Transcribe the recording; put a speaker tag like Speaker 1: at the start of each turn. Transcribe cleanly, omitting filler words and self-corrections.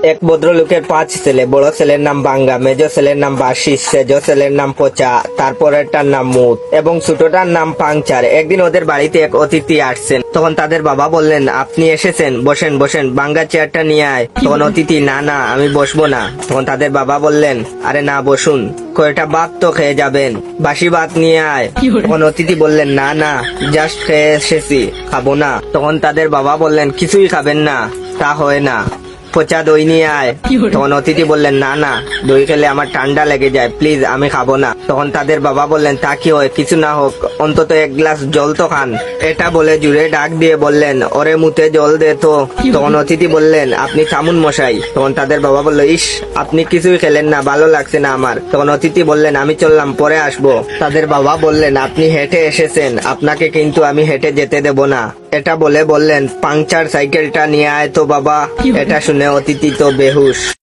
Speaker 1: এক ভদ্রলোকের 5 ছেলে। বড় ছেলের নাম বাঙ্গা, মেজ ছেলের নাম বাসিস, সেজ ছেলের নাম পচা, তারপরেরটার নাম মুত এবং ছোটটার নাম পাংচার। একদিন ওদের বাড়িতে এক অতিথি আসছেন। তখন তাদের বাবা বললেন, আপনি এসেছেন, বসেন বসেন, বাঙ্গা চেয়ারটা নিয়ে আয়। তখন অতিথি, না না আমি বসবো না। তখন তাদের বাবা বললেন, আরে না বসুন, কয়টা ভাত তো খেয়ে যাবেন, বাসি ভাত নিয়ে আয়। তখন অতিথি বললেন, না না জাস্ট খেয়ে এসেছি, খাবো না। তখন তাদের বাবা বললেন, কিছুই খাবেন না, তা হয় না, পচা দই নিয়ে আয়। তখন অতিথি বললেন, না না দই খেলে আমার ঠান্ডা লেগে যায়, প্লিজ আমি খাবো না। তখন তাদের বাবা বললেন, তা কি হয়, কিছু না হোক অন্তত এক গ্লাস জল তো খান। এটা বলে জুড়ে ডাক দিয়ে বললেন, ওরে মুতে জল দে তো। তখন অতিথি বললেন, আপনি থামুন মশাই। তখন তাদের বাবা বলল, ইস আপনি কিছুই খেলেন না, ভালো লাগছে না আমার। তখন অতিথি বললেন, আমি চললাম, পরে আসবো। তাদের বাবা বললেন, আপনি হেঁটে এসেছেন, আপনাকে কিন্তু আমি হেঁটে যেতে দেব না। এটা বলে বললেন, পাংচার সাইকেলটা নিয়ে আয় তো বাবা। এটা শুনে অতিথি তো বেহুশ।